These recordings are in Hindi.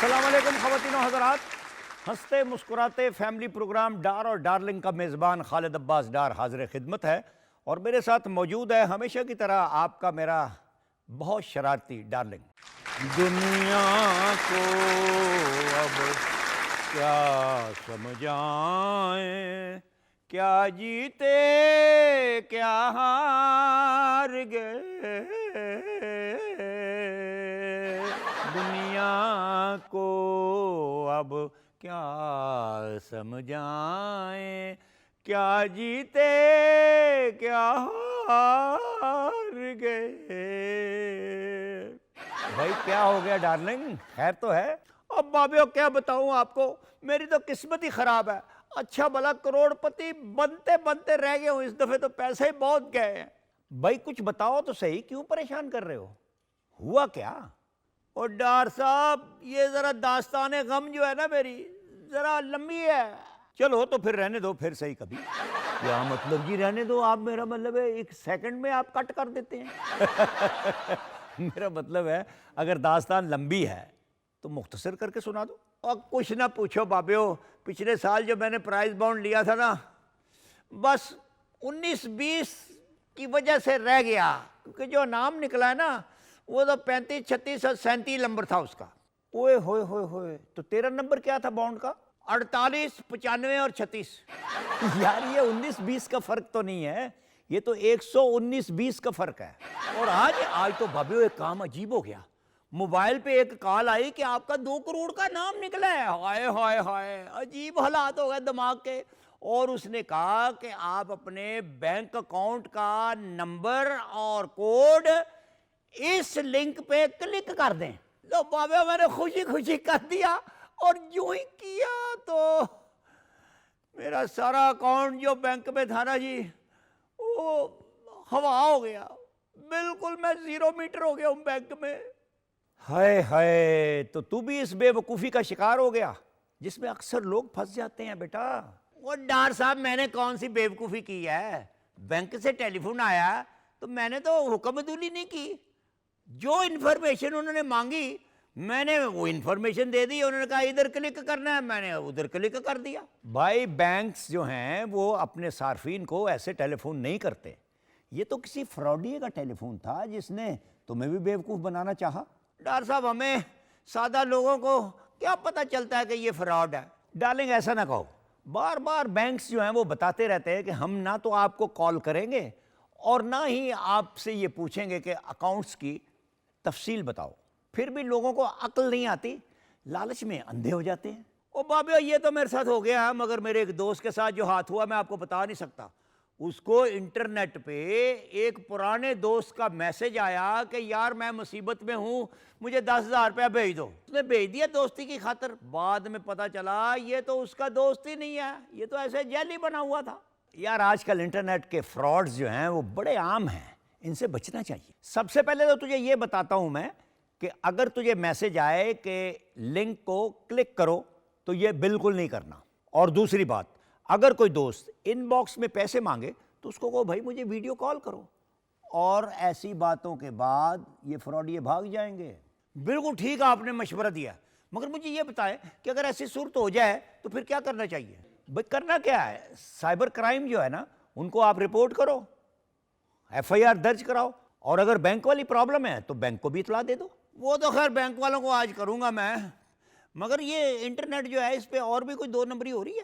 अस्सलाम वालेकुम ख़वातीनो हज़रात। हंसते मुस्कुराते फैमिली प्रोग्राम डार और डार्लिंग का मेज़बान खालिद अब्बास डार हाज़िर खिदमत है और मेरे साथ मौजूद है हमेशा की तरह आपका मेरा बहुत शरारती डार्लिंग। दुनिया को अब क्या समझाएं, क्या जीते क्या हार गए, दुनिया को अब क्या समझाएं, क्या जीते क्या हार गए। भाई क्या हो गया डार्लिंग, खैर तो है? अब बाबियो क्या बताऊं आपको, मेरी तो किस्मत ही खराब है। अच्छा भला करोड़पति बनते बनते रह गए हूं, इस दफे तो पैसे ही बहुत गए हैं। भाई कुछ बताओ तो सही, क्यों परेशान कर रहे हो, हुआ क्या? और डार साहब ये जरा दास्ताने गम जो है ना मेरी जरा लंबी है। चलो तो फिर रहने दो, फिर सही कभी। क्या मतलब जी रहने दो? आप मेरा मतलब है एक सेकंड में आप कट कर देते हैं। मेरा मतलब है अगर दास्तान लंबी है तो मुख्तसर करके सुना दो। और कुछ ना पूछो बाबियो, पिछले साल जो मैंने प्राइज बॉन्ड लिया था ना, बस 19-20 की वजह से रह गया, क्योंकि जो नाम निकला है ना वो तो 35, 36 और 37 नंबर था उसका। ओए होए होए होए, तो तेरा नंबर क्या था बॉन्ड का? 48, 95 और 36। यार ये 19-20 का फर्क तो नहीं है, ये तो 119-20 का फर्क है। और आज तो भाभी एक काम अजीब हो गया, मोबाइल पे एक कॉल आई कि आपका 2 करोड़ का नाम निकला है। हाय हाय हाय, अजीब हालात हो गए दिमाग के। और उसने कहा कि आप अपने बैंक अकाउंट का नंबर और कोड इस लिंक पे क्लिक कर दें। लो बाबा मैंने खुशी खुशी कर दिया, और यूं ही किया तो मेरा सारा अकाउंट जो बैंक में था ना जी, वो हवा हो गया। बिल्कुल मैं 0 मीटर हो गया हूं बैंक में। हाय हाय, तो तू भी इस बेवकूफ़ी का शिकार हो गया जिसमें अक्सर लोग फंस जाते हैं बेटा। वो डार साहब मैंने कौन सी बेवकूफ़ी की है? बैंक से टेलीफोन आया तो मैंने तो हुक्मदुली नहीं की। जो इन्फॉर्मेशन उन्होंने मांगी मैंने वो इन्फॉर्मेशन दे दी। उन्होंने कहा इधर क्लिक करना है, मैंने उधर क्लिक कर दिया। भाई बैंक्स जो हैं वो अपने सार्फिन को ऐसे टेलीफोन नहीं करते। ये तो किसी फ्रॉडिये का टेलीफोन था जिसने तुम्हें भी बेवकूफ़ बनाना चाहा। डार साहब हमें सादा लोगों को क्या पता चलता है कि ये फ्रॉड है। डार्लिंग ऐसा ना कहो, बार बार बैंक्स जो हैं वो बताते रहते हैं कि हम ना तो आपको कॉल करेंगे और ना ही आपसे ये पूछेंगे कि अकाउंट्स की तफसील बताओ। फिर भी लोगों को अक्ल नहीं आती, लालच में अंधे हो जाते हैं। ओ बाबे ये तो मेरे साथ हो गया है, मगर मेरे एक दोस्त के साथ जो हाथ हुआ मैं आपको बता नहीं सकता। उसको इंटरनेट पे एक पुराने दोस्त का मैसेज आया कि यार मैं मुसीबत में हूँ, मुझे 10,000 रुपया भेज दो। उसने भेज दिया दोस्ती की खातिर। बाद में पता चला ये तो उसका दोस्त ही नहीं है, ये तो ऐसे जेली बना हुआ था। यार आजकल इंटरनेट के फ्रॉड्स जो हैं वो बड़े आम हैं, इनसे बचना चाहिए। सबसे पहले तो तुझे ये बताता हूं मैं कि अगर तुझे मैसेज आए कि लिंक को क्लिक करो तो ये बिल्कुल नहीं करना। और दूसरी बात, अगर कोई दोस्त इनबॉक्स में पैसे मांगे तो उसको कहो भाई मुझे वीडियो कॉल करो। और ऐसी बातों के बाद ये फ्रॉडिये भाग जाएंगे। बिल्कुल ठीक आपने मशवरा दिया, मगर मुझे ये बताएं कि अगर ऐसी सूरत हो जाए तो फिर क्या करना चाहिए? भाई करना क्या है, साइबर क्राइम जो है ना उनको आप रिपोर्ट करो, FIR दर्ज कराओ, और अगर बैंक वाली प्रॉब्लम है तो बैंक को भी इतला दे दो। वो तो खैर बैंक वालों को आज करूंगा मैं, मगर ये इंटरनेट जो है इस पे और भी कोई 2 नंबरी हो रही है।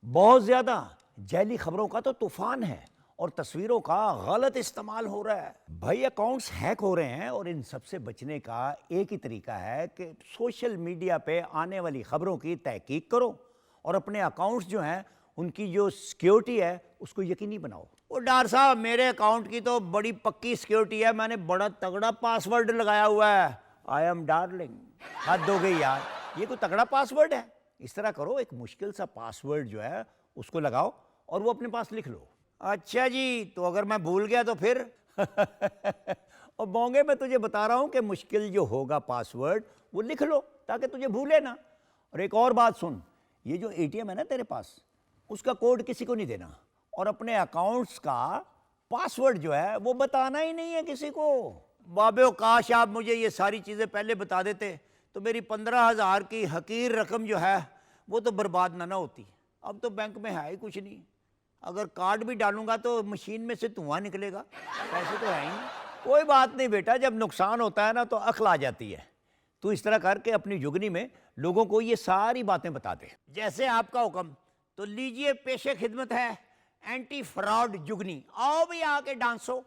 बहुत ज्यादा जैली खबरों का तो तूफान है और तस्वीरों का गलत इस्तेमाल हो रहा है। भाई अकाउंट्स हैक हो रहे हैं और इन सबसे बचने का एक ही तरीका है कि सोशल मीडिया पे आने वाली खबरों की तहकीक करो और अपने अकाउंट्स जो हैं उनकी जो सिक्योरिटी है उसको यकीनी बनाओ। वो डार साहब मेरे अकाउंट की तो बड़ी पक्की सिक्योरिटी है, मैंने बड़ा तगड़ा पासवर्ड लगाया हुआ है, आई एम डार्लिंग। हद हो गई यार, ये कोई तगड़ा पासवर्ड है? इस तरह करो, एक मुश्किल सा पासवर्ड जो है उसको लगाओ और वो अपने पास लिख लो। अच्छा जी, तो अगर मैं भूल गया तो फिर? और बोंगे मैं तुझे बता रहा हूं कि मुश्किल जो होगा पासवर्ड वो लिख लो ताकि तुझे भूले ना। और एक और बात सुन, ये जो ATM है ना तेरे पास, उसका कोड किसी को नहीं देना, और अपने अकाउंट्स का पासवर्ड जो है वो बताना ही नहीं है किसी को। बाबे काश आप मुझे ये सारी चीज़ें पहले बता देते, तो मेरी 15,000 की हकीर रकम जो है वो तो बर्बाद ना होती। अब तो बैंक में है ही कुछ नहीं, अगर कार्ड भी डालूंगा तो मशीन में से धुआं निकलेगा, पैसे तो है ही नहीं। कोई बात नहीं बेटा, जब नुकसान होता है ना तो अक्ल आ जाती है। तू इस तरह करके अपनी जुगनी में लोगों को ये सारी बातें बता दे। जैसे आपका हुक्म। तो लीजिए, पेशे खिदमत है एंटी फ्रॉड जुगनी। आओ भी आके डांसो।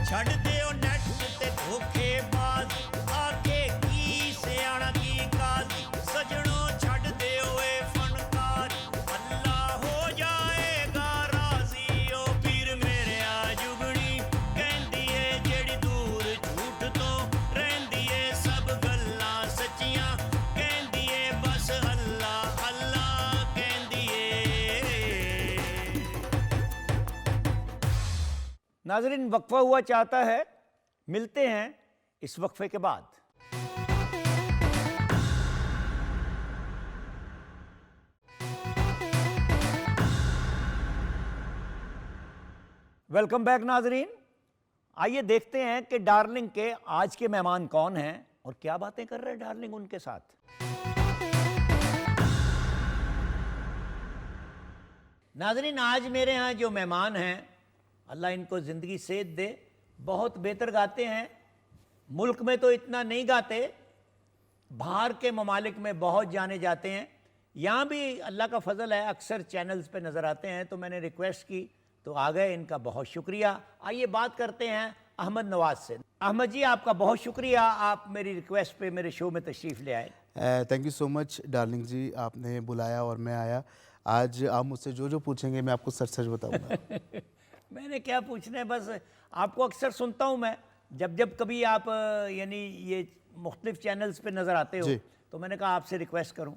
ਛੱਡ ਦਿਓ ਨੈਟ ਤੇ ਧੋਖੇਬਾਜ਼ ਆਕੇ ਕੀ ਸਿਆਣਾ ਕੀ ਕਾਜ਼ੀ ਸਜਣੋ ਛੱਡ ਦਿਓ ਏ ਫਨਕਾਰ ਅੱਲਾ ਹੋ ਜਾਏਗਾ ਰਾਜ਼ੀ ਓ ਪੀਰ ਮੇਰਿਆ ਜੁਗਣੀ ਕਹਿੰਦੀ ਏ ਜਿਹੜੀ ਦੂਰ ਝੂਠ ਤੋਂ ਰਹਿੰਦੀ ਏ ਸਭ ਗੱਲਾਂ ਸੱਚੀਆਂ ਕਹਿੰਦੀ ਏ ਬਸ ਅੱਲਾ ਅੱਲਾ ਕਹਿੰਦੀ ਏ। नाजरीन, वक्फा हुआ चाहता है, मिलते हैं इस वक्फे के बाद। वेलकम बैक नाजरीन। आइए देखते हैं कि डार्लिंग के आज के मेहमान कौन हैं और क्या बातें कर रहे हैं डार्लिंग उनके साथ। नाजरीन, आज मेरे यहाँ जो मेहमान हैं, अल्लाह इनको ज़िंदगी सेहत दे, बहुत बेहतर गाते हैं। मुल्क में तो इतना नहीं गाते, बाहर के ममालिक में बहुत जाने जाते हैं। यहाँ भी अल्लाह का फ़ज़ल है, अक्सर चैनल्स पे नज़र आते हैं, तो मैंने रिक्वेस्ट की तो आ गए। इनका बहुत शुक्रिया। आइए बात करते हैं अहमद नवाज़ से। अहमद जी, आपका बहुत शुक्रिया, आप मेरी रिक्वेस्ट पे मेरे शो में तशरीफ़ ले आए। Thank you so much darling जी, आपने बुलाया और मैं आया। आज आप मुझसे जो जो पूछेंगे मैं आपको सच सच बताऊंगा। मैंने क्या पूछना है, बस आपको अक्सर सुनता हूँ मैं, जब जब कभी आप यानी ये मुख्तलिफ चैनल्स पे नज़र आते हो, तो मैंने कहा आपसे रिक्वेस्ट करूँ।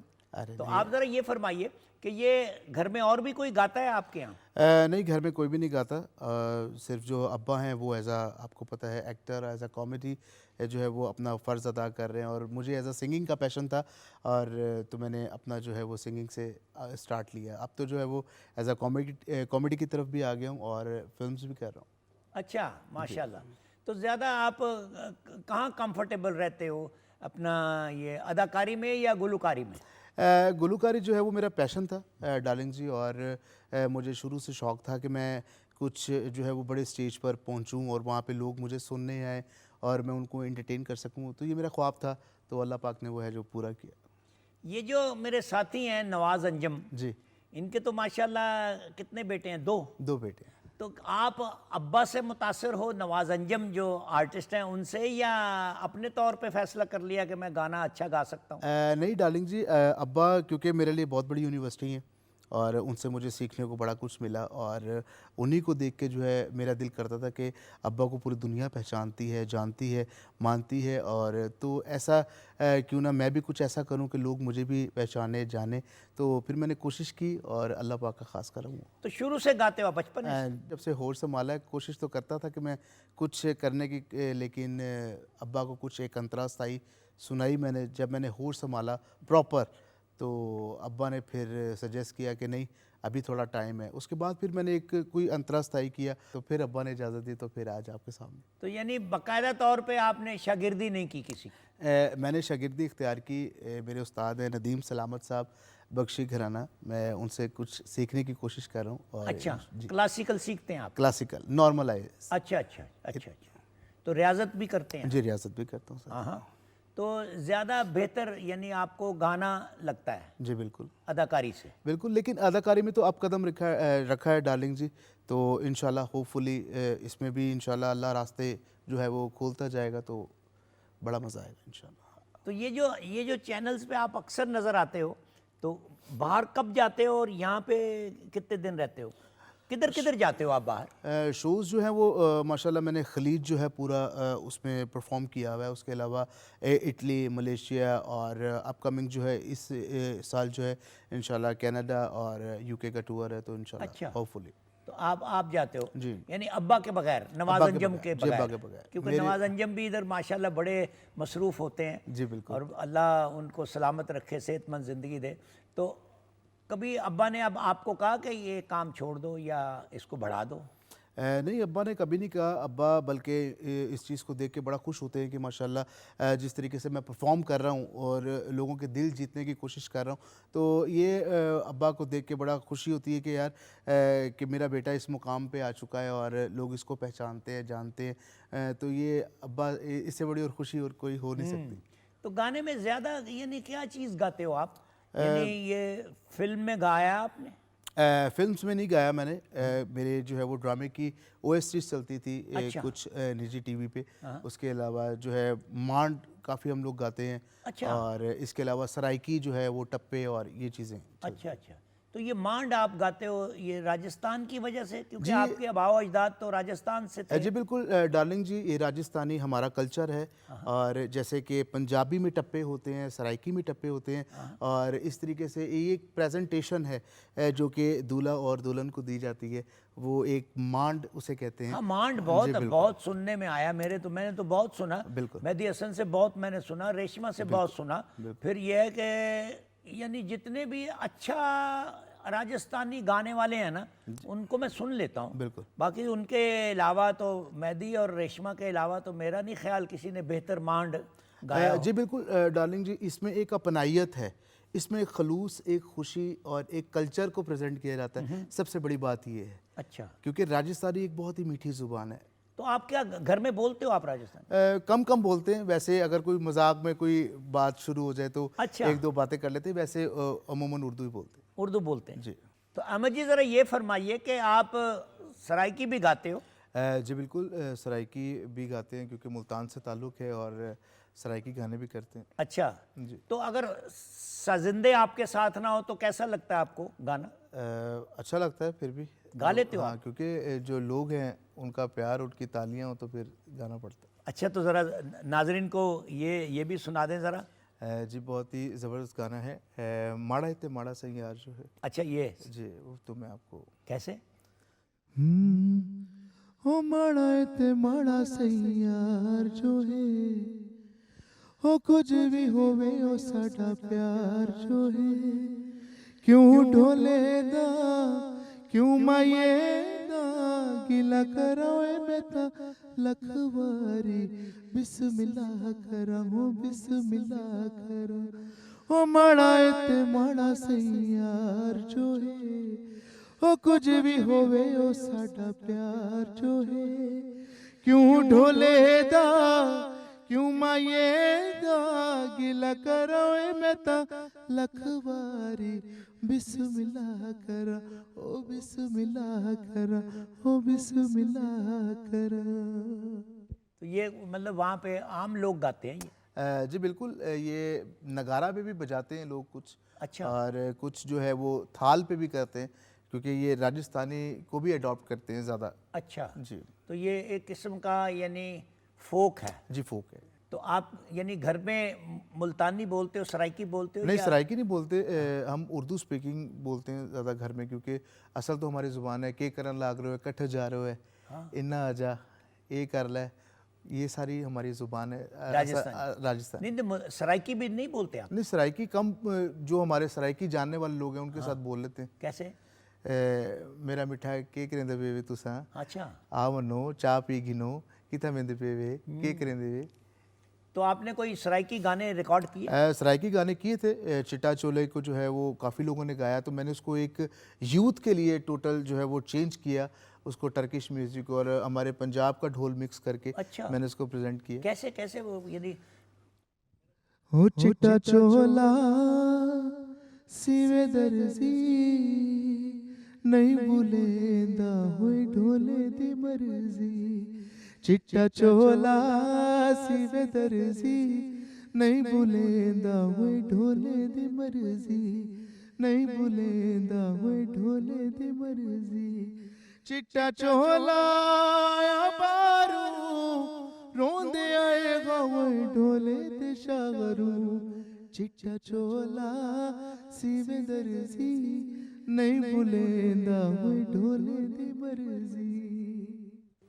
तो आप ज़रा ये फरमाइए कि ये घर में और भी कोई गाता है आपके यहाँ? नहीं, घर में कोई भी नहीं गाता। सिर्फ जो अब्बा हैं वो एज आ, आपको पता है, एक्टर, एज आ कॉमेडी जो है वो अपना फ़र्ज़ अदा कर रहे हैं। और मुझे एज आ सिंगिंग का पैशन था, और तो मैंने अपना जो है वो सिंगिंग से स्टार्ट लिया। अब तो जो है वो एज आ कॉमेडी की तरफ भी आ गया हूँ और फिल्म्स भी कर रहा हूँ। अच्छा, माशाल्लाह। तो ज़्यादा आप कहाँ कंफर्टेबल रहते हो, अपना ये अदाकारी में या गुलकारी में? गुलकारी जो है वो मेरा पैशन था डार्लिंग जी, और मुझे शुरू से शौक़ था कि मैं कुछ जो है वो बड़े स्टेज पर पहुंचूं और वहाँ पे लोग मुझे सुनने आए और मैं उनको एंटरटेन कर सकूं। तो ये मेरा ख्वाब था, तो अल्लाह पाक ने वो है जो पूरा किया। ये जो मेरे साथी हैं नवाज़ अंजम जी, इनके तो माशाल्लाह कितने बेटे हैं? दो दो बेटे हैं। तो आप अब्बा से मुतासिर हो, नवाज अंजम जो आर्टिस्ट हैं उनसे, या अपने तौर पे फैसला कर लिया कि मैं गाना अच्छा गा सकता हूँ? नहीं डार्लिंग जी, अब्बा क्योंकि मेरे लिए बहुत बड़ी यूनिवर्सिटी है और उनसे मुझे सीखने को बड़ा कुछ मिला और उन्हीं को देख के जो है मेरा दिल करता था कि अब्बा को पूरी दुनिया पहचानती है, जानती है, मानती है, और तो ऐसा क्यों ना मैं भी कुछ ऐसा करूं कि लोग मुझे भी पहचाने, जाने। तो फिर मैंने कोशिश की और अल्लाह पाक का खास करम हुआ। तो शुरू से गाते हो आप, बचपन से? जब से होश संभाला है कोशिश तो करता था कि मैं कुछ करने की, लेकिन अब्बा को कुछ एक अंतरा स्थाई सुनाई मैंने, जब मैंने होश संभाला प्रॉपर, तो अब्बा ने फिर सजेस्ट किया कि नहीं अभी थोड़ा टाइम है। उसके बाद फिर मैंने एक कोई अंतरा स्थाई किया, तो फिर अब्बा ने इजाज़त दी, तो फिर आज आपके सामने। तो यानी बाकायदा तौर पे आपने शागिर्दी नहीं की किसी की? मैंने शागिर्दी इख्तियार की, मेरे उस्ताद हैं नदीम सलामत साहब, बख्शी घराना, मैं उनसे कुछ सीखने की कोशिश कर रहा हूँ। और अच्छा, क्लासिकल सीखते हैं आप? क्लासिकल नॉर्मल है। अच्छा अच्छा अच्छा अच्छा। तो रियाजत भी करते हैं? जी रियासत भी करता हूँ सर। हाँ हाँ। तो ज़्यादा बेहतर यानी आपको गाना लगता है जी बिल्कुल अदाकारी से? बिल्कुल, लेकिन अदाकारी में तो आप कदम रखा है डार्लिंग जी, तो इंशाल्लाह होपफुली इसमें भी इंशाल्लाह अल्लाह रास्ते जो है वो खोलता जाएगा, तो बड़ा मज़ा आएगा इंशाल्लाह। तो ये जो चैनल्स पे आप अक्सर नज़र आते हो, तो बाहर कब जाते हो और यहाँ पे कितने दिन रहते हो? किधर किधर जाते हो आप बाहर? शोज़ जो हैं वो माशाल्लाह मैंने खलीज जो है पूरा उसमें परफॉर्म किया हुआ है। उसके अलावा इटली, मलेशिया और अपकमिंग जो है इस साल जो है इंशाल्लाह कनाडा और यूके का टूर है, तो इंशाल्लाह अच्छा। होपफुली। तो आप जाते हो जी। यानी अब्बा के बगैर, नवाज अब्बा के अंजम बगैर, के जी, अब्बा बगैर? के बगैर। क्योंकि मेरे- नवाज अंजम भी इधर माशाल्लाह बड़े मसरूफ़ होते हैं। जी बिल्कुल। और अल्लाह उनको सलामत रखे, सेहतमंद ज़िंदगी दे। तो कभी अब्बा ने अब आपको कहा कि ये काम छोड़ दो या इसको बढ़ा दो? नहीं, अब्बा ने कभी नहीं कहा। अब्बा बल्कि इस चीज़ को देख के बड़ा खुश होते हैं कि माशाल्लाह जिस तरीके से मैं परफॉर्म कर रहा हूँ और लोगों के दिल जीतने की कोशिश कर रहा हूँ, तो ये अब्बा को देख के बड़ा खुशी होती है कि यार कि मेरा बेटा इस मुकाम पे आ चुका है और लोग इसको पहचानते हैं, जानते हैं। तो ये अब्बा इससे बड़ी और खुशी और कोई हो नहीं सकती। तो गाने में ज़्यादा यानी क्या चीज़ गाते हो आप? यानी ये फिल्म में गाया आपने? फिल्म्स में नहीं गाया मैंने। मेरे जो है वो ड्रामे की ओएसटीज चलती थी अच्छा। कुछ निजी टीवी पे। उसके अलावा जो है मांड काफ़ी हम लोग गाते हैं। अच्छा। और इसके अलावा सराइकी जो है वो टप्पे और ये चीज़ें। अच्छा अच्छा। तो ये मांड आप गाते हो ये राजस्थान की वजह से, क्योंकि जी। आपके आबाओ अजदाद तो राजस्थान से थे? जी बिल्कुल डार्लिंग जी, ये राजस्थानी हमारा कल्चर है। और जैसे कि पंजाबी में टप्पे होते हैं, सराइकी में टप्पे होते हैं, और इस तरीके से ये एक प्रेजेंटेशन है जो कि दूल्हा और दुल्हन को दी जाती है, वो एक मांड उसे कहते हैं। हाँ, मांड जी, बहुत बिल्कुल। बहुत सुनने में आया मैंने तो बहुत सुना। बिल्कुल। मेहदी हसन से बहुत मैंने सुना, रेशमा से बहुत सुना। फिर यह है कि यानी जितने भी अच्छा राजस्थानी गाने वाले हैं ना, उनको मैं सुन लेता हूँ। बिल्कुल। बाकी उनके अलावा तो मेहदी और रेशमा के अलावा तो मेरा नहीं ख्याल किसी ने बेहतर मांड गाया हो। जी बिल्कुल डार्लिंग जी, इसमें एक अपनाइयत है, इसमें एक खलूस, एक खुशी और एक कल्चर को प्रेजेंट किया जाता है। सबसे बड़ी बात ये है, अच्छा। क्योंकि राजस्थानी एक बहुत ही मीठी ज़ुबान है। तो आप क्या घर में बोलते हो आप राजस्थान? कम कम बोलते हैं वैसे, अगर कोई मजाक में कोई बात शुरू हो जाए तो अच्छा। एक दो बातें कर लेते हैं, वैसे अमूमन उर्दू ही बोलते उर्दू बोलते हैं हैं। जी। तो अहमद जी ज़रा ये फरमाइए कि आप सराइकी भी गाते हो? जी बिल्कुल, सराइकी भी गाते हैं क्योंकि मुल्तान से ताल्लुक़ है, और सराइकी गाने भी करते हैं। अच्छा। जी। तो अगर साजिंदे आपके साथ ना हो तो कैसा लगता है आपको गाना? अच्छा लगता है फिर भी गा लेते हो हाँ, क्योंकि जो लोग हैं उनका प्यार, उनकी तालियां हो तो फिर गाना पड़ता है। अच्छा, तो ज़रा नाजरीन को ये भी सुना दें ज़रा। जी बहुत ही ज़बरदस्त गाना है, माड़ा इतने माड़ा सही यार जो है। अच्छा, ये जी वो तो मैं आपको कैसे? हो माड़ा इतने माड़ा सही यार जो है, हो कुछ भी होवे ओ साडा प्यार जो है, क्यों ढोले दा क्यों माये दा गिला करावे मैं ता लखवारी बिस्मिल्लाह करा हो बिस्मिल्लाह करा, हो माड़ा इतने माड़ा सही यार जो है, हो कुछ भी होवे ओ साडा प्यार जो है, क्यों ढोले दा क्यों माये दा लीला करो मैं ता लखवारी बिस्मिल्लाह करा ओ बिस्मिल्लाह करा ओ बिस्मिल्लाह करा। तो ये मतलब वहाँ पे आम लोग गाते हैं ये? जी बिल्कुल, ये नगारा पे भी बजाते हैं लोग कुछ, अच्छा। और कुछ जो है वो थाल पे भी करते हैं, क्योंकि ये राजस्थानी को भी अडॉप्ट करते हैं ज़्यादा। अच्छा, जी तो ये एक किस्म का यानी फोक है। जी, फोक है। तो आप यानी घर में मुल्तानी बोलते हो, सराइकी बोलते हो नहीं, या? सराइकी नहीं बोलते, हम उर्दू स्पीकिंग बोलते हैं ज़्यादा घर में, क्योंकि असल तो हमारी ज़ुबान है के करन लाग रहे हो, कट्ठ जा रहे हो है, हाँ। इन्ना आजा, ये कर ले, ये सारी हमारी ज़ुबान है। राजस्थान। नहीं तो सराइकी भी नहीं बोलते आप? नहीं, सराइकी कम, जो हमारे सराइकी जानने वाले लोग हैं उनके साथ बोल लेते हैं। कैसे? मेरा मिठा के करेंदे पेवे तुसा, अच्छा, आवनो चाह पी गिनो किता मेंदे पेवे के करेंदे वे। तो आपने कोई सराइकी गाने रिकॉर्ड किए? सराइकी गाने किए थे, चिट्टा चोले को जो है वो काफ़ी लोगों ने गाया, तो मैंने उसको एक यूथ के लिए टोटल जो है वो चेंज किया उसको, टर्किश म्यूज़िक और हमारे पंजाब का ढोल मिक्स करके अच्छा। मैंने उसको प्रेजेंट किया। कैसे कैसे वो यानी? हो चिट्टा चोला सिवे दर्जी नहीं भूलेंदा होए ढोले दी मर्जी, चिट्टा चोला सिवे दर्जी नहीं भूलेंदा होए ढोले दी मर्जी, नहीं भूलेंदा होए ढोले दी मर्जी, चिट्टा चोला बारू रोंदे आएगा होए ढोले ते शागरू, चिट्टा चोला सिवे दर्जी नहीं भूलेंदा होए ढोले दी मर्जी।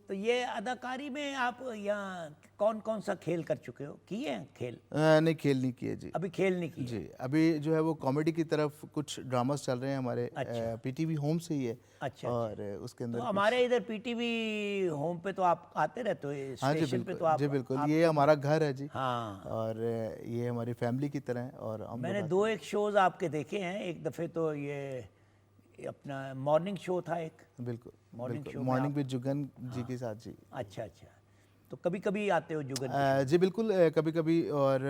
तो ये अदाकारी में आप यहाँ कौन कौन सा खेल कर चुके हो? किए हैं खेल? नहीं, खेल नहीं किए जी। अभी खेल नहीं किए? जी, अभी जो है वो कॉमेडी की तरफ कुछ ड्रामास चल रहे हैं हमारे। अच्छा। पीटीवी होम से ही है। अच्छा, और उसके अंदर तो हमारे इधर पीटीवी होम पे तो आप आते रहते हो, हाँ जी स्टेशन पे बिल्कुल, तो आप? जी बिल्कुल, ये हमारा घर है जी। हाँ, और ये हमारी फैमिली की तरह है। और हम मैंने लोग 2 एक शोज आपके देखे हैं। एक दफ़े तो ये अपना मॉर्निंग शो था एक। बिल्कुल मॉर्निंग बिल्कुल, शो में मॉर्निंग विद जुगन जी के साथ जी। अच्छा अच्छा, तो कभी कभी आते हो जुगन के? जी बिल्कुल, कभी कभी, और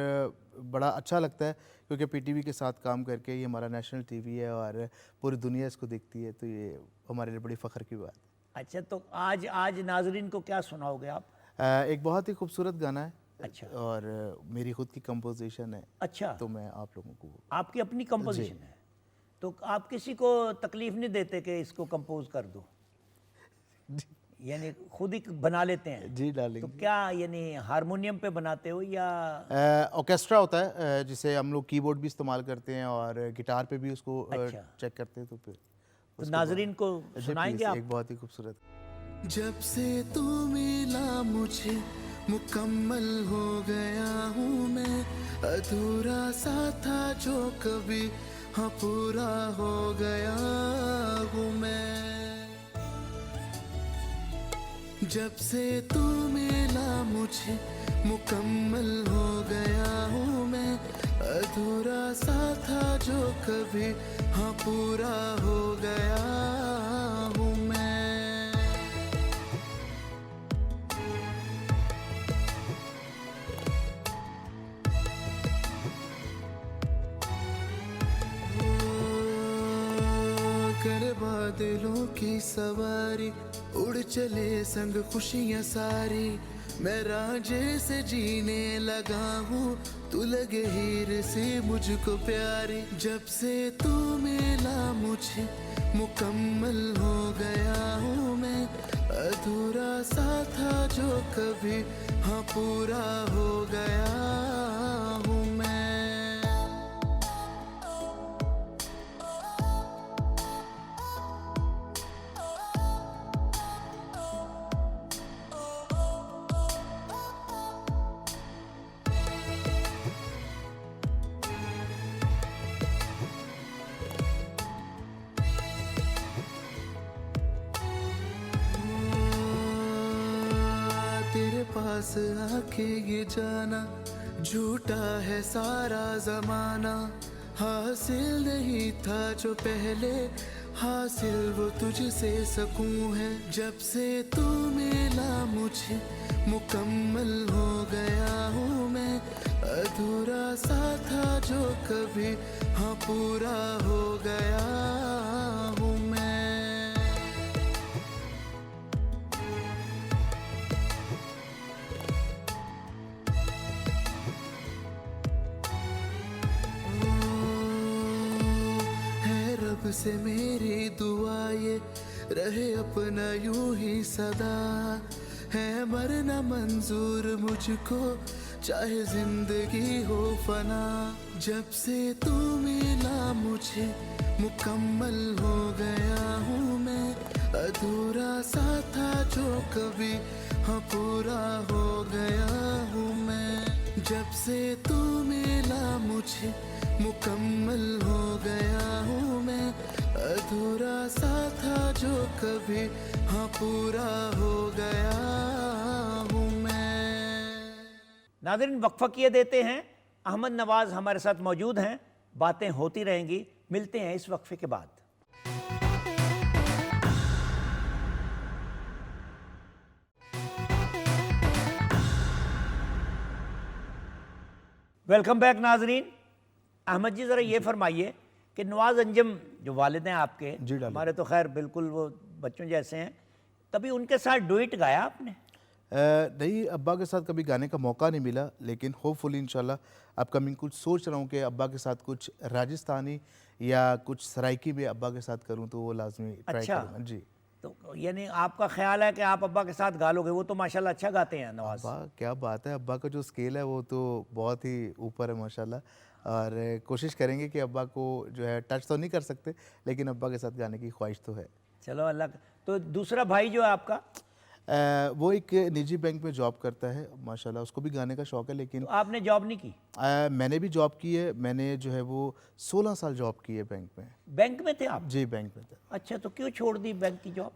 बड़ा अच्छा लगता है क्योंकि पीटीवी के साथ काम करके, ये हमारा नेशनल टीवी है और पूरी दुनिया इसको देखती है, तो ये हमारे लिए बड़ी फ़ख्र की बात है। अच्छा, तो आज नाजरीन को क्या सुनाओगे आप? एक बहुत ही खूबसूरत गाना है। अच्छा। और मेरी खुद की कंपोजिशन है। अच्छा, तो मैं आप लोगों को आपकी अपनी कंपोजिशन है? तो आप किसी को तकलीफ नहीं देते कि इसको कंपोज कर दो, यानी खुद ही बना लेते हैं? जी डार्लिंग। तो क्या यानी हारमोनियम पे बनाते हो या? ऑर्केस्ट्रा होता है, जिसे हम लोग कीबोर्ड भी इस्तेमाल करते हैं और गिटार पे भी उसको अच्छा। चेक करते हैं, तो फिर तो नाजरीन को सुनाएंगे आप? एक बहुत ही खूबसूरत। जब से तू मिला मुझे मुकम्मल हो गया हूँ मैं, अधूरा सा था जो कभी हाँ पूरा हो गया हूँ मैं। जब से तू मिला मुझे मुकम्मल हो गया हूँ मैं, अधूरा सा था जो कभी हाँ पूरा हो गया हूँ मैं। कर बादलों की सवारी, उड़ चले संग खुशियाँ सारी, मैं रांझे से जीने लगा हूँ, तू लगे हीर से मुझको प्यारी। जब से तू मिला मुझे मुकम्मल हो गया हूँ मैं, अधूरा सा था जो कभी हाँ पूरा हो गया हूँ मैं। तेरे पास आके ये जाना झूठा है सारा जमाना, हासिल नहीं था जो पहले, हासिल वो तुझसे सकूं है। जब से तू मिला मुझे मुकम्मल हो गया हूँ मैं, अधूरा सा कभी हाँ पूरा हो गया हूँ मैं। है रब से मेरी दुआ ये रहे अपना यूं ही सदा, है मरना मंजूर मुझको चाहे जिंदगी हो फना। जब से तू मिला मुझे मुकम्मल हो गया हूँ मैं, अधूरा सा था जो कभी हाँ पूरा हो गया हूँ मैं। जब से तू मिला मुझे मुकम्मल हो गया हूँ मैं, अधूरा सा था जो कभी हाँ पूरा हो गया हूँ मैं। नाज़रीन, वक्फा किए देते हैं। अहमद नवाज हमारे साथ मौजूद हैं, बातें होती रहेंगी। मिलते हैं इस वक्फे के बाद। वेलकम बैक नाज़रीन। अहमद जी, ज़रा ये फरमाइए कि नवाज अंजम जो वालिद हैं आपके, जी डालिए। हमारे तो खैर बिल्कुल वो बच्चों जैसे हैं, कभी उनके साथ डुएट गाया आपने? नहीं, अब्बा के साथ कभी गाने का मौका नहीं मिला, लेकिन होपफुली इंशाल्लाह अपकमिंग कुछ सोच रहा हूँ कि अब्बा के साथ कुछ राजस्थानी या कुछ सराइकी में अब्बा के साथ करूँ तो वो लाजमी ट्राई अच्छा। करूँगा। जी। तो यानी आपका ख्याल है कि आप अब्बा के साथ गा लोगे? वो तो माशाल्लाह अच्छा गाते हैं नवाज। अब्बा क्या बात है, अब्बा का जो स्केल है वो तो बहुत ही ऊपर है माशाल्लाह, और कोशिश करेंगे कि अब्बा को जो है टच तो नहीं कर सकते, लेकिन अब्बा के साथ गाने की ख्वाहिश तो है। चलो अल्लाह। तो दूसरा भाई जो है आपका, वो एक निजी बैंक में जॉब करता है माशाल्लाह, उसको भी गाने का शौक़ है, लेकिन तो आपने जॉब नहीं की? मैंने भी जॉब की है। मैंने जो है वो 16 साल जॉब की है बैंक में। बैंक में थे आप? जी, बैंक में था। अच्छा, तो क्यों छोड़ दी बैंक की जॉब?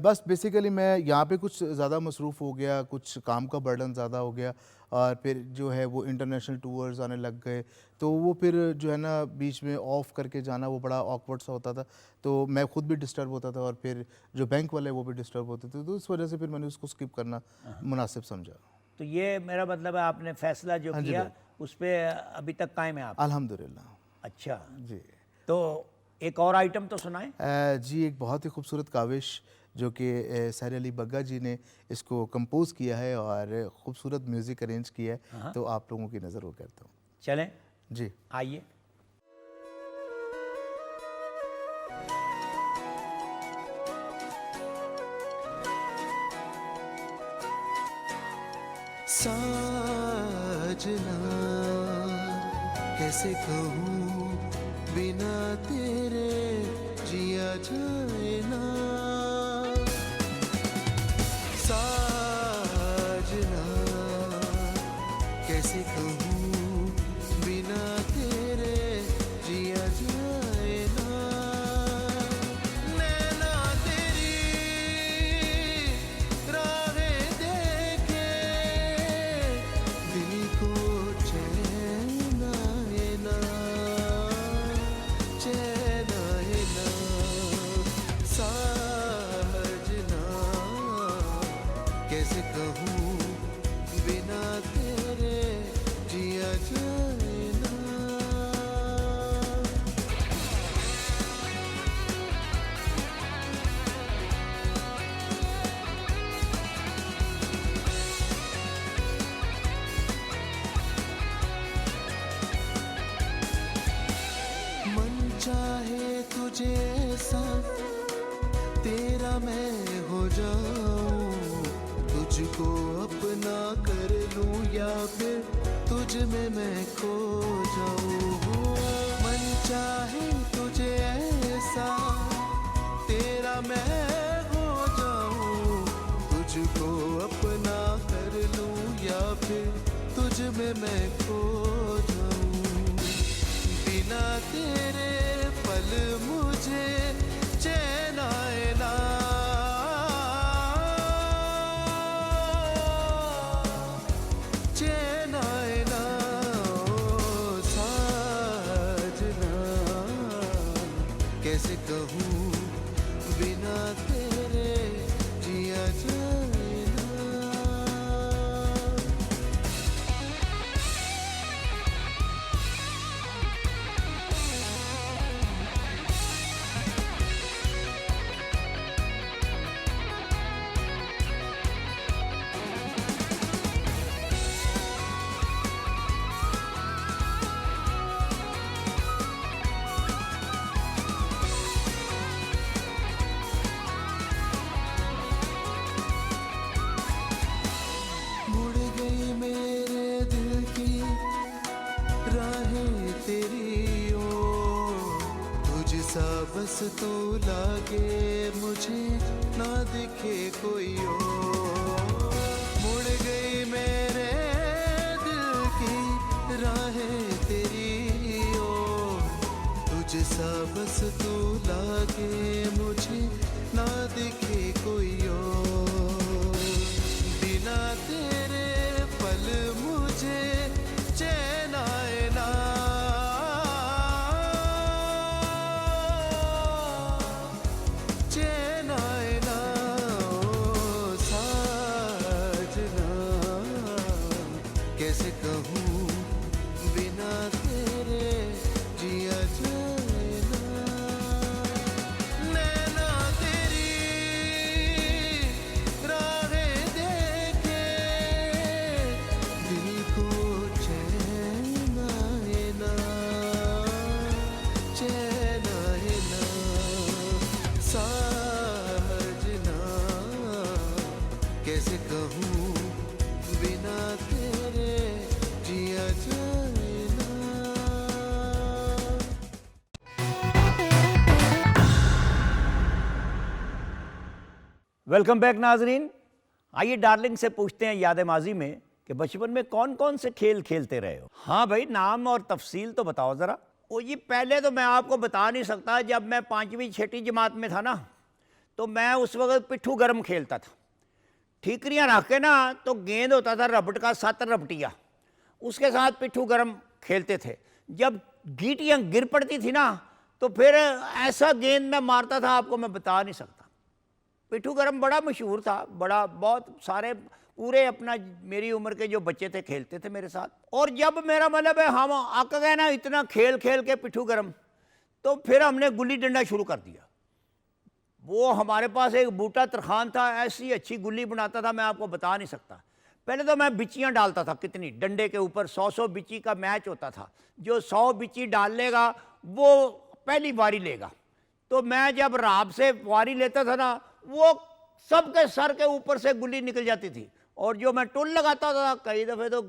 बस बेसिकली मैं यहाँ पे कुछ ज़्यादा मसरूफ़ हो गया, कुछ काम का बर्डन ज़्यादा हो गया, और फिर जो है वो इंटरनेशनल टूर्स आने लग गए, तो वो फिर जो है ना बीच में ऑफ करके जाना वो बड़ा ऑकवर्ड सा होता था, तो मैं खुद भी डिस्टर्ब होता था और फिर जो बैंक वाले वो भी डिस्टर्ब होते थे, तो इस वजह से फिर मैंने उसको स्किप करना मुनासिब समझा। तो ये मेरा मतलब है आपने फैसला जो हाँ जी किया भाई। उस पे अभी तक कायम है आप? अल्हम्दुलिल्लाह। अच्छा, जी। तो एक और आइटम तो सुनाएं। जी, एक बहुत ही खूबसूरत काविश जो कि साहिर अली बग्गा जी ने इसको कंपोज़ किया है और ख़ूबसूरत म्यूज़िक अरेंज किया है, तो आप लोगों की नज़र वो करता हूँ। चलें, जी। आइए। साजना कैसे कहूँ बिना तेरे जिया जाए ना, साजना कैसे कहूँ बिना तेरे जिया जाए ना। नैना तेरी राहें देखे दिल को चैन आए ना, चैन आए ना। साजना कैसे कहूँ बिना तेरे जिया जाए ना। मन चाहे तुझे ऐसा तेरा मैं हो जाऊं, तुझको अपना कर लूं या फिर तुझ में मैं खो जाऊं। मन चाहे तुझे ऐसा तेरा मैं हो जाऊं, तुझको अपना कर लूं या फिर तुझ में मैं खो जाऊं। बिना तेरे पल मुझे चैन आए ना, चैन आए ना। ओ साजना कैसे कहूँ बिना तेरे जिया जाए ना। तू लागे मुझे ना दिखे कोई और। मुड़ गई मेरे दिल की राहें तेरी ओर, तुझ सा बस तू लागे मुझे ना दिखे कोई और। बिना तेरे पल मुझे चैन आए ना, चैन आए ना ओ साजना। कैसे कहूँ बिना तेरे जिया जाए ना। नैना तेरी राहें देखे दिल को चैन आए ना, चैन आए ना साजना। कैसे कहूँ बिना तेरे जिया जाए ना। वेलकम बैक नाजरीन। आइए डार्लिंग से पूछते हैं याद माजी में कि बचपन में कौन कौन से खेल खेलते रहे हो। हाँ भाई, नाम और तफसील तो बताओ ज़रा। ओ जी, पहले तो मैं आपको बता नहीं सकता। जब मैं 5वीं 6वीं जमात में था ना, तो मैं उस वक्त पिट्ठू गरम खेलता था। ठीकरियाँ रख के ना, तो गेंद होता था रबड़ का 7 रबटिया, उसके साथ पिट्ठू गरम खेलते थे। जब गीटियाँ गिर पड़ती थी ना, तो फिर ऐसा गेंद मैं मारता था, आपको मैं बता नहीं सकता। पिट्ठू गरम बड़ा मशहूर था, बड़ा बहुत सारे पूरे अपना मेरी उम्र के जो बच्चे थे खेलते थे मेरे साथ। और जब मेरा मतलब है हम अक गए ना इतना खेल खेल के पिट्ठू गरम, तो फिर हमने गुल्ली डंडा शुरू कर दिया। वो हमारे पास एक बूटा तरखान था, ऐसी अच्छी गुल्ली बनाता था, मैं आपको बता नहीं सकता। पहले तो मैं बिच्चियाँ डालता था, कितनी डंडे के ऊपर 100 बिच्ची का मैच होता था। जो 100 बिच्ची डाल लेगा वो पहली बारी लेगा। तो मैं जब राब से वारी लेता था ना, वो सबके सर के ऊपर से गुल्ली निकल जाती थी। और जो मैं टुल लगाता था, कई दफ़े तो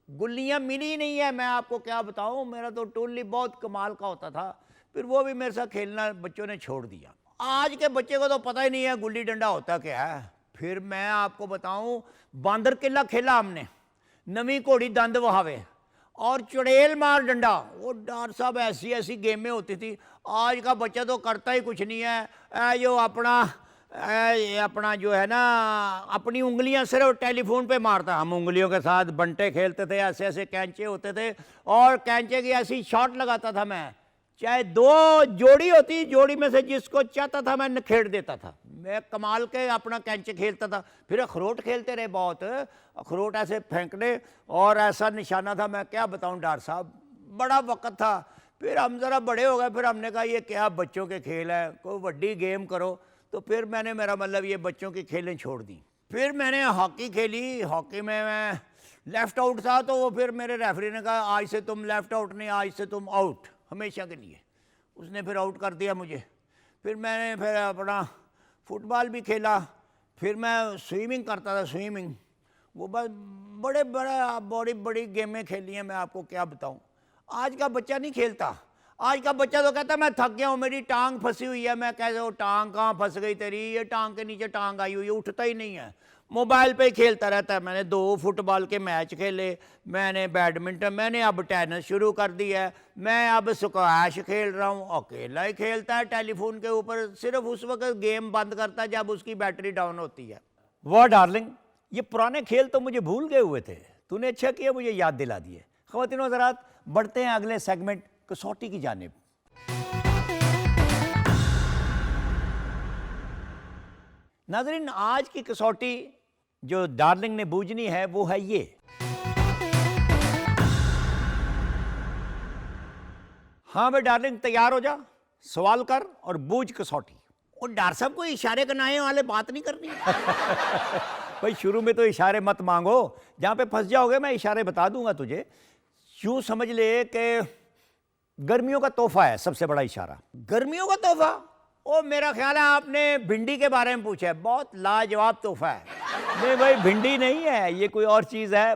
गुल्लियाँ मिली ही नहीं है, मैं आपको क्या बताऊँ। मेरा तो टुल ही बहुत कमाल का होता था। फिर वो भी मेरे साथ खेलना बच्चों ने छोड़ दिया। आज के बच्चे को तो पता ही नहीं है गुल्ली डंडा होता क्या है। फिर मैं आपको बताऊँ, बांदर किला खेला हमने, नवी घोड़ी दंद वहावे और चुड़ैल मार डंडा। वो डॉक्टर साहब ऐसी ऐसी गेमें होती थी। आज का बच्चा तो करता ही कुछ नहीं है। जो अपना जो है ना, अपनी उंगलियां सिर्फ टेलीफोन पे मारता। हम उंगलियों के साथ बंटे खेलते थे, ऐसे ऐसे कैंचे होते थे, और कैंचे की ऐसी शॉट लगाता था मैं। चाहे 2 जोड़ी होती, जोड़ी में से जिसको चाहता था मैं निखेड़ देता था। मैं कमाल के अपना कैंचे खेलता था। फिर अखरोट खेलते रहे बहुत, अखरोट ऐसे फेंकने और ऐसा निशाना था, मैं क्या बताऊं डॉक्टर साहब, बड़ा वक्त था। फिर हम ज़रा बड़े हो गए, फिर हमने कहा ये क्या बच्चों के खेल है, कोई बड़ी गेम करो। तो फिर मैंने मेरा मतलब ये बच्चों की खेलें छोड़ दी। फिर मैंने हॉकी खेली। हॉकी में मैं लेफ़्ट आउट था, तो वो फिर मेरे रेफरी ने कहा आज से तुम लेफ़्ट आउट नहीं, आज से तुम आउट हमेशा के लिए। उसने फिर आउट कर दिया मुझे। फिर मैंने फिर अपना फुटबॉल भी खेला। फिर मैं स्विमिंग करता था, स्विमिंग। वो बस बड़ी बड़ी गेमें खेली हैं, मैं आपको क्या बताऊं। आज का बच्चा नहीं खेलता। आज का बच्चा तो कहता मैं थक गया हूँ, मेरी टांग फंसी हुई है। मैं कैसे हो, टांग कहाँ फंस गई तेरी, ये टांग के नीचे टांग आई हुई है, उठता ही नहीं है, मोबाइल पे ही खेलता रहता है। मैंने 2 फुटबॉल के मैच खेले, मैंने बैडमिंटन, मैंने अब टेनिस शुरू कर दिया है, मैं अब स्क्वैश खेल रहा हूँ। अकेला ही खेलता है टेलीफोन के ऊपर, सिर्फ उस वक्त गेम बंद करता है जब उसकी बैटरी डाउन होती है। वाह डार्लिंग, ये पुराने खेल तो मुझे भूल गए हुए थे, तूने अच्छा किया मुझे याद दिला दिए। ख़वातीन व हज़रात, बढ़ते हैं अगले सेगमेंट कसौटी की जानिब। नाज़रीन, आज की कसौटी जो डार्लिंग ने बूझनी है वो है ये। हाँ भाई डार्लिंग, तैयार हो जा, सवाल कर और बूझ कसौटी। और डॉक्टर साहब को इशारे करने वाले बात नहीं करनी। भाई शुरू में तो इशारे मत मांगो, जहाँ पे फंस जाओगे मैं इशारे बता दूंगा तुझे। यूँ समझ ले कि गर्मियों का तोहफा है सबसे बड़ा इशारा। गर्मियों का तोहफा? ओ मेरा ख्याल है आपने भिंडी के बारे में पूछा है, बहुत लाजवाब तोहफा है। नहीं भाई भिंडी नहीं है, ये कोई और चीज़ है,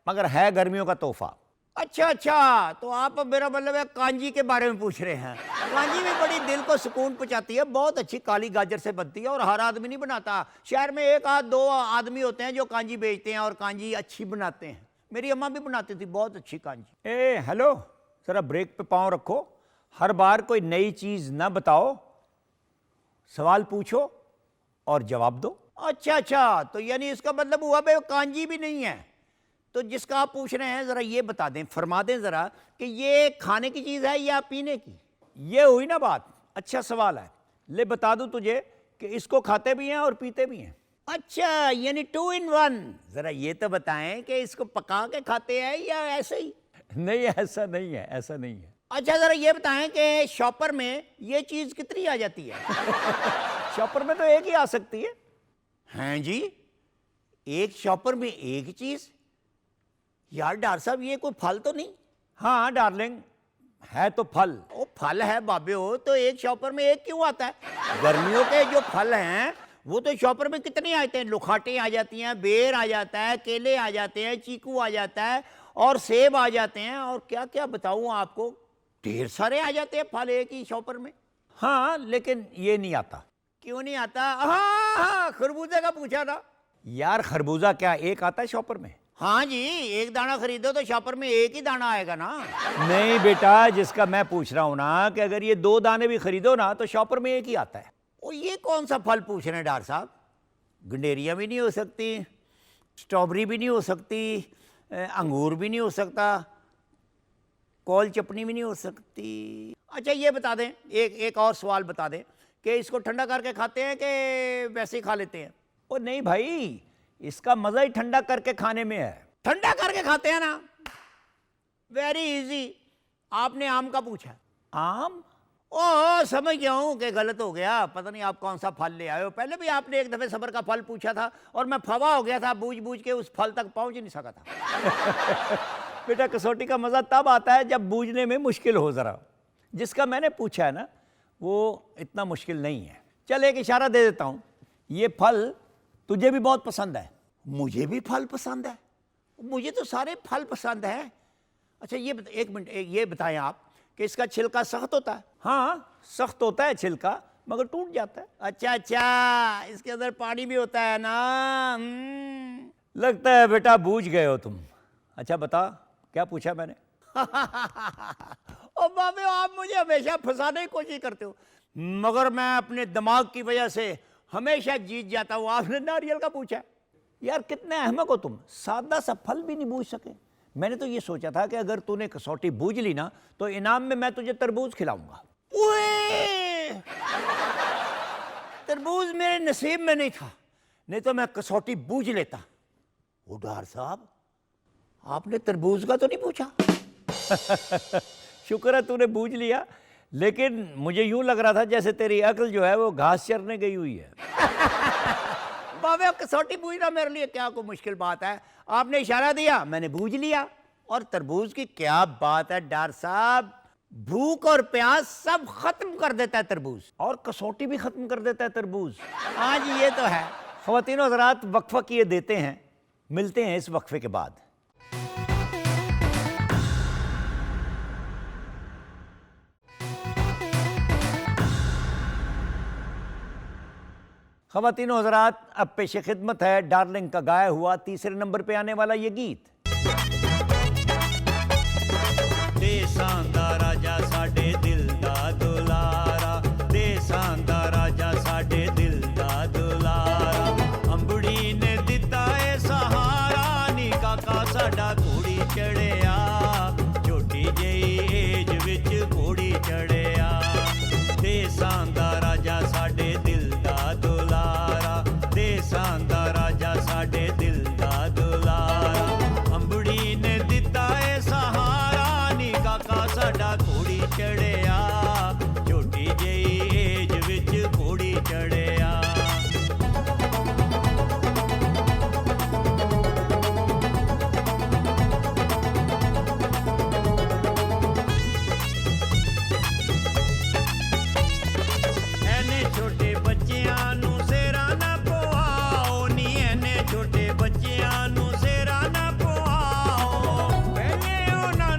मगर है गर्मियों का तोहफा। अच्छा अच्छा, तो आप मेरा मतलब है कांजी के बारे में पूछ रहे हैं। कांजी भी बड़ी दिल को सुकून पहुंचाती है, बहुत अच्छी काली गाजर से बनती है और हर आदमी नहीं बनाता। शहर में एक आध दो आदमी होते हैं जो कांजी बेचते हैं और कांजी अच्छी बनाते हैं। मेरी अम्मा भी बनाती थी बहुत अच्छी कांजी। ए हेलो, जरा ब्रेक पे पाँव रखो, हर बार कोई नई चीज़ ना बताओ, सवाल पूछो और जवाब दो। अच्छा अच्छा, तो यानी इसका मतलब हुआ भाई कांजी भी नहीं है। तो जिसका आप पूछ रहे हैं ज़रा ये बता दें, फरमा दें ज़रा कि ये खाने की चीज़ है या पीने की। ये हुई ना बात, अच्छा सवाल है। ले बता दूं तुझे कि इसको खाते भी हैं और पीते भी हैं। अच्छा, यानी 2 in 1। ज़रा ये तो बताएं कि इसको पका के खाते हैं या ऐसे ही। नहीं, ऐसा नहीं है, ऐसा नहीं है। अच्छा, ज़रा ये बताएं कि शॉपर में ये चीज़ कितनी आ जाती है। शॉपर में तो एक ही आ सकती है। हैं जी, एक शॉपर में एक चीज़? यार डॉक्टर साहब, ये कोई फल तो नहीं? हाँ डार्लिंग, है तो फल। ओ फल है बाबे हो, तो एक शॉपर में एक क्यों आता है? गर्मियों के जो फल हैं वो तो शॉपर में कितने आते हैं। लुखाटे आ जाती हैं, बेर आ जाता है, केले आ जाते हैं, चीकू आ जाता है और सेब आ जाते हैं, और क्या क्या बताऊं आपको, ढेर सारे आ जाते हैं फल एक ही शॉपर में। हाँ, लेकिन ये नहीं आता। क्यों नहीं आता? हाँ, खरबूजे का पूछा था। यार खरबूजा क्या एक आता है शॉपर में? हाँ जी, एक दाना खरीदो तो शॉपर में एक ही दाना आएगा ना। नहीं बेटा, जिसका मैं पूछ रहा हूँ ना कि अगर ये 2 दाने भी खरीदो ना तो शॉपर में एक ही आता है। ओ ये कौन सा फल पूछ रहे हैं डॉक्टर साहब? गंडेरिया भी नहीं हो सकती, स्ट्रॉबेरी भी नहीं हो सकती, अंगूर भी नहीं हो सकता, कोल चपनी भी नहीं हो सकती। अच्छा ये बता दें, एक और सवाल बता दें कि इसको ठंडा करके खाते हैं कि वैसे ही खा लेते हैं? ओ नहीं भाई, इसका मजा ही ठंडा करके खाने में है। ठंडा करके खाते हैं ना, वेरी इजी। आपने आम का पूछा। आम? ओह समझ गया हूं कि गलत हो गया, पता नहीं आप कौन सा फल ले आए हो। पहले भी आपने एक दफे सबर का फल पूछा था और मैं फवा हो गया था, बूझ बूझ के उस फल तक पहुंच ही नहीं सका था। बेटा कसौटी का मजा तब आता है जब बूझने में मुश्किल हो। जरा जिसका मैंने पूछा है ना वो इतना मुश्किल नहीं है। चल एक इशारा दे देता हूं, ये फल तुझे भी बहुत पसंद है। मुझे भी फल पसंद है, मुझे तो सारे फल पसंद है। अच्छा ये एक मिनट, ये बताएं आप कि इसका छिलका सख्त होता है? हाँ सख्त होता है छिलका, मगर टूट जाता है। अच्छा अच्छा, इसके अंदर पानी भी होता है ना। लगता है बेटा बूझ गए हो तुम। अच्छा बता क्या पूछा मैंने? ओ बाबे, आप मुझे हमेशा फंसाने की कोशिश करते हो, मगर मैं अपने दिमाग की वजह से हमेशा जीत जाता हूँ। आपने नारियल का पूछा। यार कितने अहमक हो तुम, सादा सा फल भी नहीं बूझ सके। मैंने तो ये सोचा था कि अगर तूने कसौटी बूझ ली ना तो इनाम में मैं तुझे तरबूज खिलाऊंगा। तरबूज मेरे नसीब में नहीं था, नहीं तो मैं कसौटी बूझ लेता। ओ डॉक्टर साहब, आपने तरबूज का तो नहीं पूछा? शुक्र है तूने बूझ लिया, लेकिन मुझे यूं लग रहा था जैसे तेरी अक्ल जो है वो घास चरने गई हुई है। बाबे कसौटी बूझना मेरे लिए क्या कोई मुश्किल बात है? आपने इशारा दिया, मैंने बूझ लिया। और तरबूज की क्या बात है डॉक्टर साहब, भूख और प्यास सब खत्म कर देता है तरबूज, और कसौटी भी खत्म कर देता है तरबूज। हाँ जी ये तो है। ख़वातीन और हज़रात, वक्फा किए देते हैं, मिलते हैं इस वक्फे के बाद। ख़वातीन और हज़रात, अब पेश खिदमत है डार्लिंग का गाया हुआ तीसरे नंबर पे आने वाला ये गीत। देसां दा राजा साडे दिल दा दुलारा, देसां दा राजा साडे दिल दा दुलारा, अंबड़ी ने दिता ए सहारा, नी काका साडा घोड़ी चढ़िया, छोटी जेही एज विच घोड़ी चढ़िया। देसां दा राजा साडे दिल दा दुलारा, देसां दा राजा साडे दिल दा दुलारा, अंबड़ी ने दिता ए सहारा, नी काका साडा घोड़ी चढ़िया, छोटी जेही एज विच घोड़ी चढ़िया। ਐਨੇ ਛੋਟੇ ਬੱਚਿਆਂ ਨੂੰ ਸਿਰਾਂ ਨਾ ਪਵਾਓ ਨੀ, ਐਨੇ ਛੋਟੇ ਬੱਚਿਆਂ ਨੂੰ ਸਿਰਾਂ ਨਾ ਪਵਾਓ, ਪਹਿਲੇ ਉਹਨਾਂ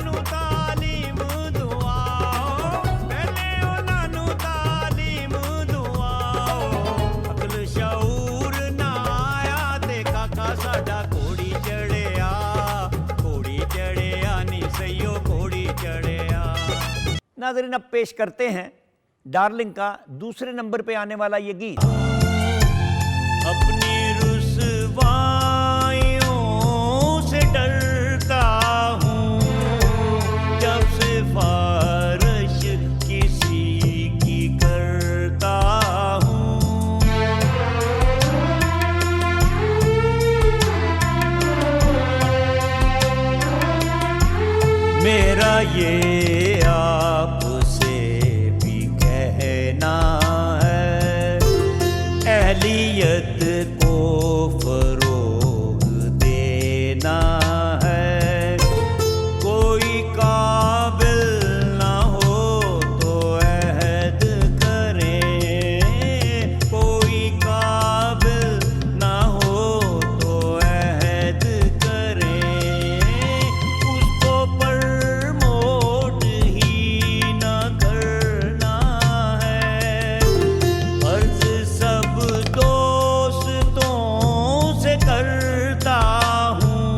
नाज़रीन, अब पेश करते हैं डार्लिंग का दूसरे नंबर पे आने वाला ये गीत। अपनी रुसवाइयों से डरता हूँ, जब सिफारिश किसी की करता हूँ। मेरा ये आपसे भी कहना है, अहलियत को फरोग देना है। कोई काबिल ना हो तो अहद करें, कोई काबिल ना हो तो अहद करें। उसको प्रमोट ही ना करना है। अर्ज सब दोस्तों से करता हूँ,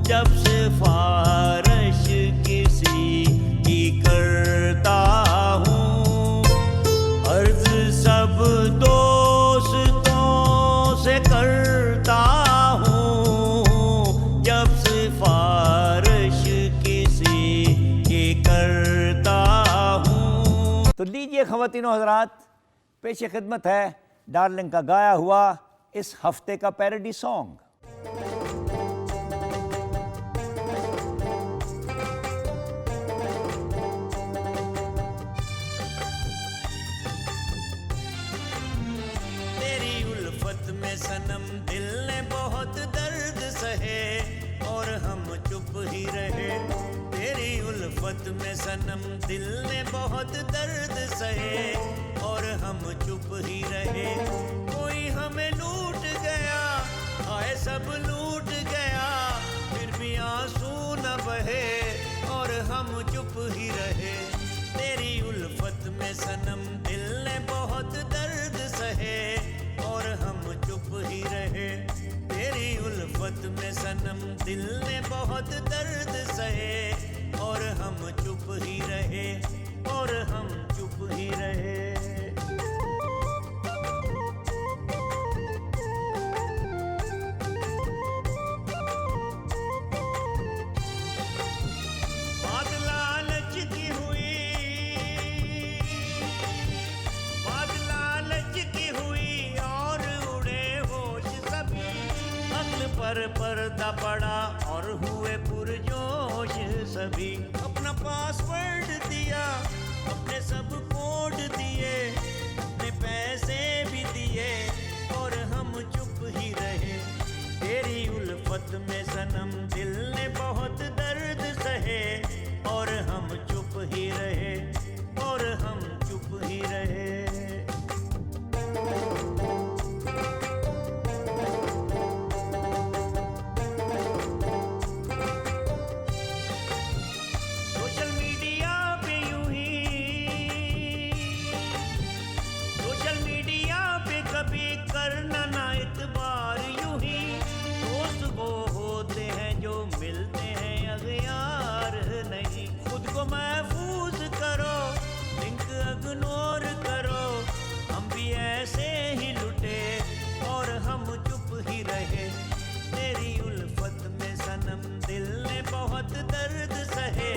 जब सिफारिश किसी की करता हूँ। अर्ज सब दोस्तों से करता हूँ, जब सिफारिश किसी की करता हूँ। तो लीजिए ख़वातीनो हज़रात, पेश खिदमत है डार्लिंग का गाया हुआ इस हफ्ते का पैरोडी सॉन्ग। तेरी उल्फत में सनम दिल ने बहुत दर्द सहे और हम चुप ही रहे। तेरी उल्फत में सनम दिल ने बहुत दर्द सहे और हम चुप ही रहे। कोई हमें लूट गया, आए सब लूट गया, फिर भी आंसू न बहे और हम चुप ही रहे। तेरी उल्फत में सनम दिल ने बहुत दर्द सहे और हम चुप ही रहे। तेरी उल्फत में सनम दिल ने बहुत दर्द सहे और हम चुप ही रहे, और हम चुप ही रहे। बात लालच की हुई, बात लालच की हुई और उड़े होश सभी। अक्ल पर पर्दा पड़ा और हुए पुरजोश सभी। अपना पासवर्ड दिया, अपने सब कोड दिए, अपने पैसे भी दिए और हम चुप ही रहे। तेरी उल्फत में सनम दिल ने बहुत दर्द सहे और हम चुप ही रहे, और हम चुप ही रहे। सोशल मीडिया पे यूं ही, सोशल मीडिया पे कभी करना ना इतबार यूं ही। दोस्त वो होते हैं जो मिलते हैं अगयार नहीं। खुद को महफूज करो, लिंक इग्नोर करो। हम भी ऐसे ही लुटे और हम चुप ही रहे। तेरी उल्फत में सनम दिल ने बहुत दर्द सहे